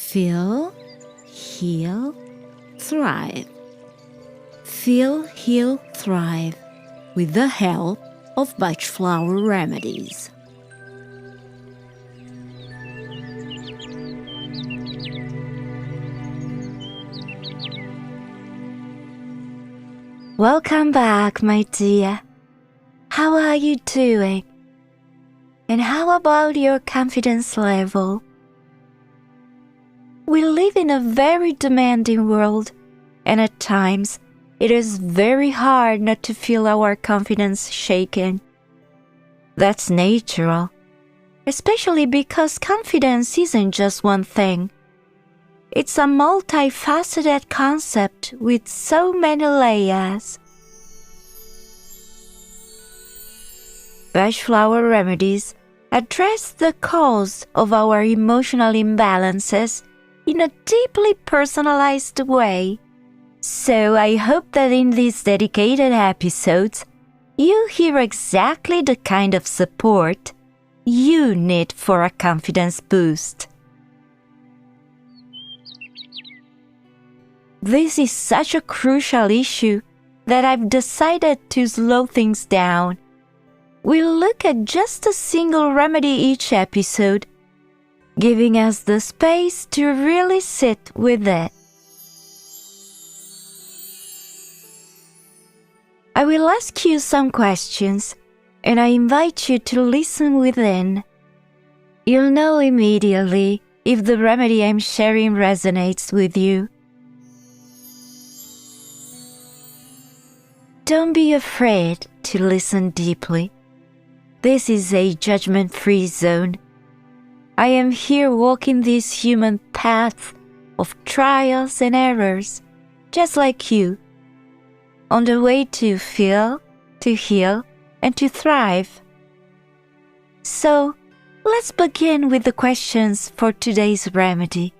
Feel, heal, thrive. Feel, heal, thrive with the help of Bach Flower Remedies. Welcome back, my dear. How are you doing? And how about your confidence level? We live in a very demanding world, and at times it is very hard not to feel our confidence shaken. That's natural, especially because confidence isn't just one thing. It's a multifaceted concept with so many layers. Bach Flower Remedies address the cause of our emotional imbalances in a deeply personalized way. So I hope that in these dedicated episodes, you hear exactly the kind of support you need for a confidence boost. This is such a crucial issue that I've decided to slow things down. We'll look at just a single remedy each episode, giving us the space to really sit with it. I will ask you some questions, and I invite you to listen within. You'll know immediately if the remedy I'm sharing resonates with you. Don't be afraid to listen deeply. This is a judgment-free zone. I am here walking this human path of trials and errors, just like you, on the way to feel, to heal, and to thrive. So, let's begin with the questions for today's remedy.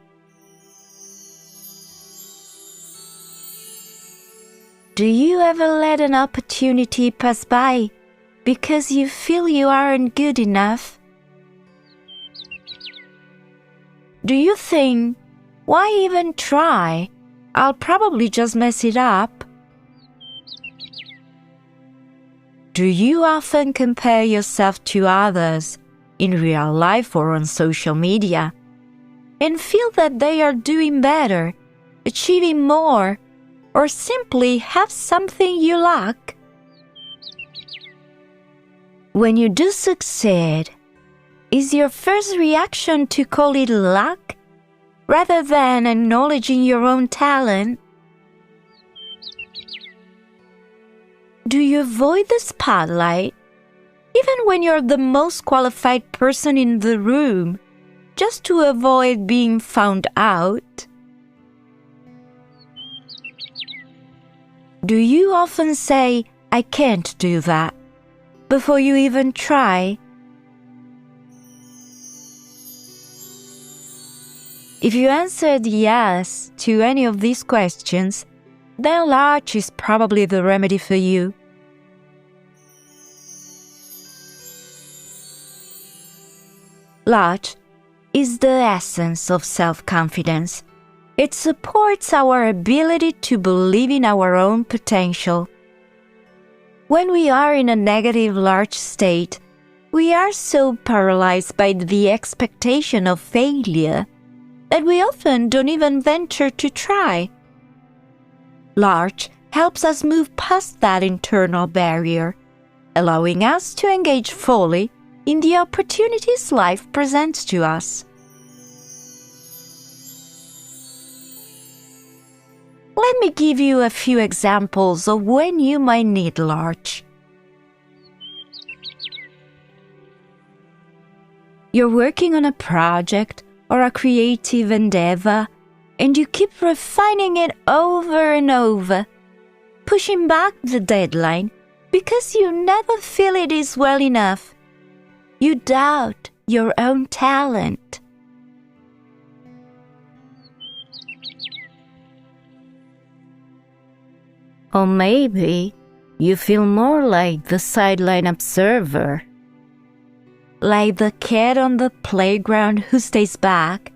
Do you ever let an opportunity pass by because you feel you aren't good enough? Do you think, why even try? I'll probably just mess it up. Do you often compare yourself to others in real life or on social media and feel that they are doing better, achieving more, or simply have something you lack? When you do succeed, is your first reaction to call it luck rather than acknowledging your own talent? Do you avoid the spotlight, even when you're the most qualified person in the room, just to avoid being found out? Do you often say, "I can't do that," before you even try? If you answered yes to any of these questions, then Larch is probably the remedy for you. Larch is the essence of self-confidence. It supports our ability to believe in our own potential. When we are in a negative larch state, we are so paralyzed by the expectation of failure that we often don't even venture to try. Larch helps us move past that internal barrier, allowing us to engage fully in the opportunities life presents to us. Let me give you a few examples of when you might need Larch. You're working on a project or a creative endeavor, and you keep refining it over and over, pushing back the deadline because you never feel it is well enough. You doubt your own talent. Or maybe you feel more like the sideline observer, like the kid on the playground who stays back,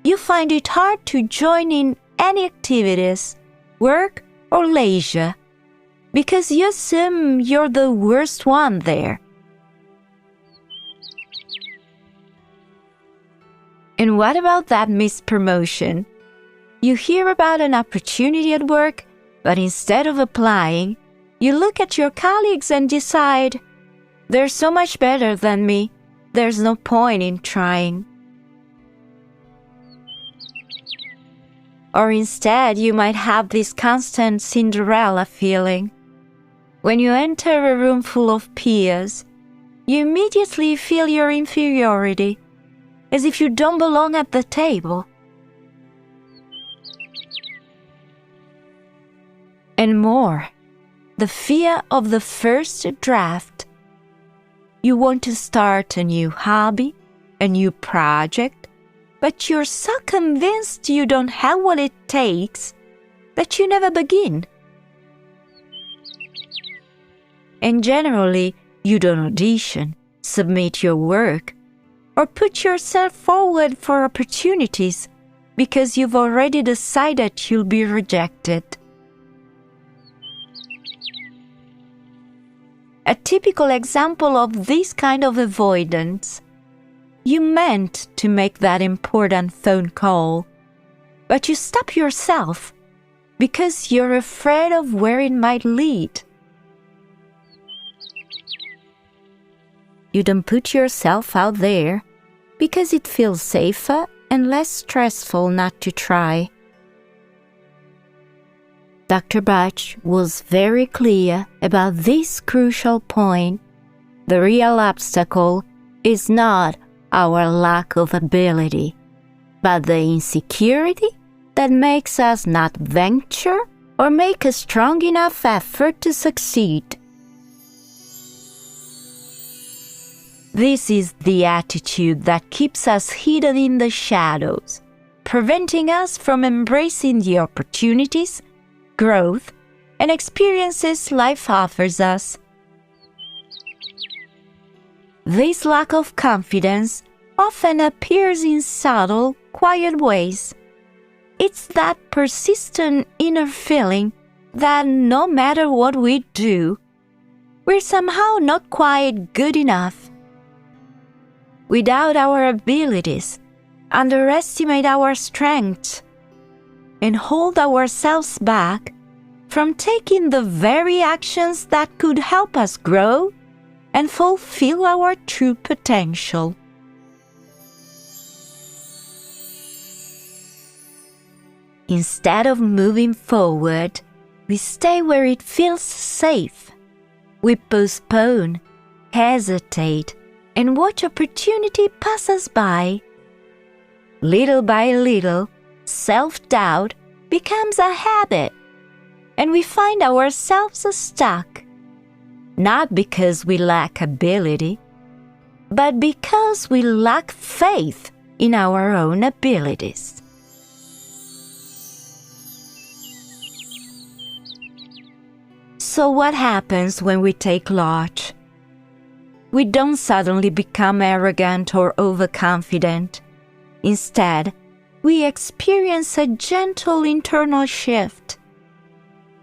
you find it hard to join in any activities, work or leisure, because you assume you're the worst one there. And what about that missed promotion? You hear about an opportunity at work, but instead of applying, you look at your colleagues and decide, they're so much better than me, there's no point in trying. Or instead, you might have this constant Cinderella feeling. When you enter a room full of peers, you immediately feel your inferiority, as if you don't belong at the table. And more, the fear of the first draft. You want to start a new hobby, a new project, but you're so convinced you don't have what it takes that you never begin. And generally, you don't audition, submit your work, or put yourself forward for opportunities because you've already decided you'll be rejected. A typical example of this kind of avoidance. You meant to make that important phone call, but you stop yourself because you're afraid of where it might lead. You don't put yourself out there because it feels safer and less stressful not to try. Dr. Bach was very clear about this crucial point. The real obstacle is not our lack of ability, but the insecurity that makes us not venture or make a strong enough effort to succeed. This is the attitude that keeps us hidden in the shadows, preventing us from embracing the opportunities, growth, and experiences life offers us. This lack of confidence often appears in subtle, quiet ways. It's that persistent inner feeling that no matter what we do, we're somehow not quite good enough. We doubt our abilities, underestimate our strengths, and hold ourselves back from taking the very actions that could help us grow and fulfill our true potential. Instead of moving forward, we stay where it feels safe. We postpone, hesitate, and watch opportunity pass us by. Little by little, self-doubt becomes a habit, and we find ourselves stuck, not because we lack ability, but because we lack faith in our own abilities. So what happens when we take Larch? We don't suddenly become arrogant or overconfident. Instead, we experience a gentle internal shift.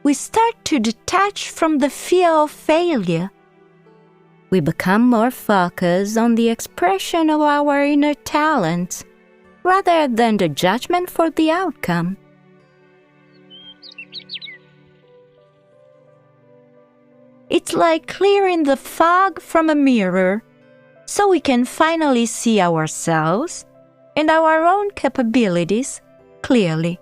We start to detach from the fear of failure. We become more focused on the expression of our inner talents rather than the judgment for the outcome. It's like clearing the fog from a mirror so we can finally see ourselves and our own capabilities clearly.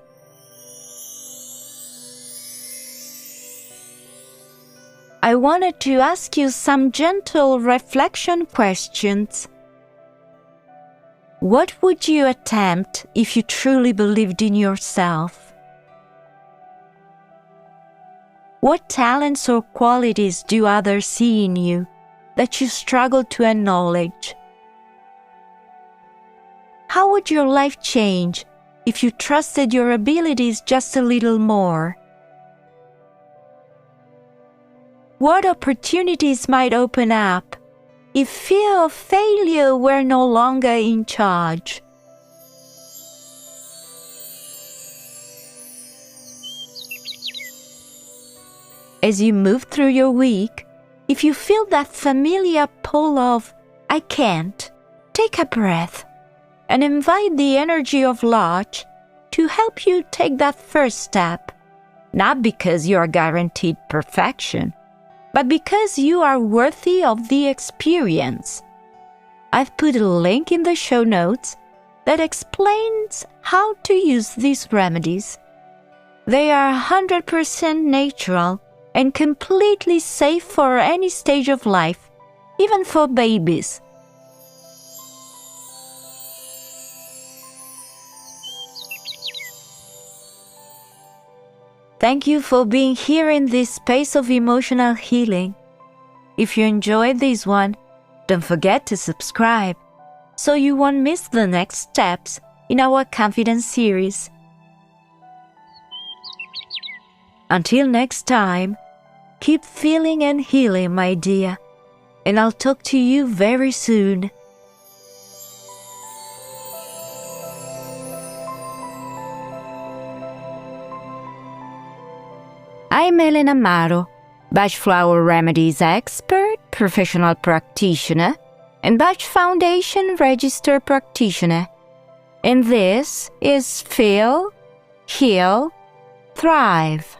I wanted to ask you some gentle reflection questions. What would you attempt if you truly believed in yourself? What talents or qualities do others see in you that you struggle to acknowledge? How would your life change if you trusted your abilities just a little more? What opportunities might open up if fear of failure were no longer in charge? As you move through your week, if you feel that familiar pull of, I can't, take a breath and invite the energy of Larch to help you take that first step, not because you are guaranteed perfection, but because you are worthy of the experience. I've put a link in the show notes that explains how to use these remedies. They are 100% natural and completely safe for any stage of life, even for babies. Thank you for being here in this space of emotional healing. If you enjoyed this one, don't forget to subscribe so you won't miss the next steps in our confidence series. Until next time, keep feeling and healing, my dear, and I'll talk to you very soon. I'm Elena Amaro, Bach Flower Remedies expert, professional practitioner, and Bach Foundation registered practitioner. And this is Feel, Heal, Thrive.